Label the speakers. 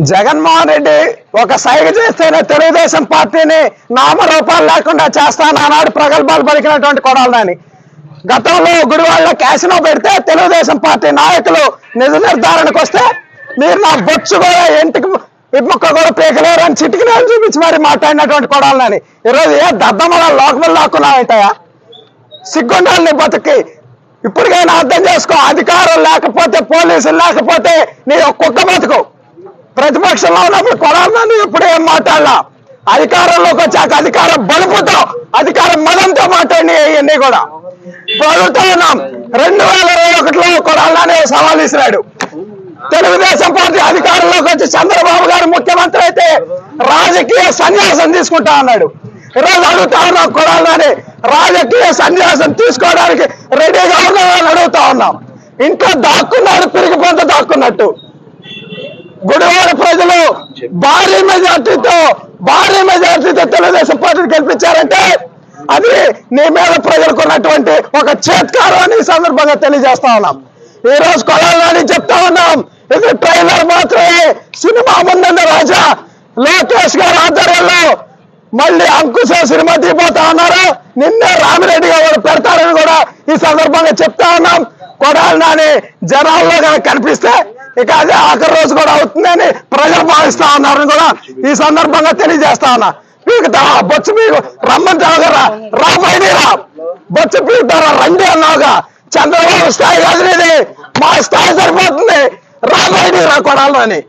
Speaker 1: జగన్మోహన్ రెడ్డి ఒక సైగ చేస్తేనే తెలుగుదేశం పార్టీని నామరూపాలు లేకుండా చేస్తానన్నాడు ప్రగల్భాలు పలికినటువంటి కొడాలని. గతంలో గుడివాడలో క్యాసినో పెడితే తెలుగుదేశం పార్టీ నాయకులు నిజ నిర్ధారణకు వస్తే మీరు నా బొచ్చు కూడా ఇంటికి ఇప్పుక్క కూడా పీకలేరు అని చిటికిలేని చూపించి మరి మాట్లాడినటువంటి కొడాలని ఈరోజు ఏ దద్దమల లోకములు లాక్కున్నావుంటాయా? సిగ్గుండాలని బతికి ఇప్పటికైనా అర్థం చేసుకో. అధికారం లేకపోతే పోలీసులు లేకపోతే నీ కుక్క బతుకు. ప్రతిపక్షంలో ఉన్నప్పుడు కొడాలని ఇప్పుడు ఏం మాట్లాడలా, అధికారంలోకి వచ్చాక అధికారం బలుపుతో అధికారం మదంతో మాట్లాడి ఇవన్నీ కూడా ప్రభుత్వం 2021లో కొడాలని సవాల్ ఇస్తున్నాడు. తెలుగుదేశం పార్టీ అధికారంలోకి వచ్చి చంద్రబాబు గారు ముఖ్యమంత్రి అయితే రాజకీయ సన్యాసం తీసుకుంటా అన్నాడు. ఈరోజు అడుగుతా ఉన్నాం కొడాలని రాజకీయ సన్యాసం తీసుకోవడానికి రెడీగా ఉన్నామని అడుగుతా ఉన్నాం. ఇంట్లో దాక్కున్నాడు, పిరిగి పొంత దాక్కున్నట్టు. గుడివాడ ప్రజలు భారీ మెజార్టీతో తెలుగుదేశం పార్టీని గెలిపించారంటే అది నీ మీద ప్రజలకు ఉన్నటువంటి ఒక చేత్కారం అని ఈ సందర్భంగా తెలియజేస్తా ఉన్నాం. ఈ రోజు కొడాలని చెప్తా ఉన్నాం, ఇది ట్రైలర్ మాత్రమే, సినిమా ముందున్న రాజా లోకేష్ గారి ఆధ్వర్యంలో మళ్ళీ అంకుశ సినిమా తీపోతా ఉన్నారు. నిన్నే రామిరెడ్డి గారు పెడతారని కూడా ఈ సందర్భంగా చెప్తా ఉన్నాం. కొడాలని జనాల్లో కనిపిస్తే ఇక అదే ఆఖరి రోజు కూడా అవుతుందని ప్రజలు భావిస్తా ఉన్నారని కూడా ఈ సందర్భంగా తెలియజేస్తా ఉన్నా. పీకుతారా బొచ్చు పీకు రమ్మంటావు కదా, రాబోయేరా బొచ్చు పీకుతారా రండి అన్నావుగా. చంద్రబాబు స్థాయి కాదు ఇది, మా స్థాయి సరిపోతుంది, రాబోయేరా కొడాలని.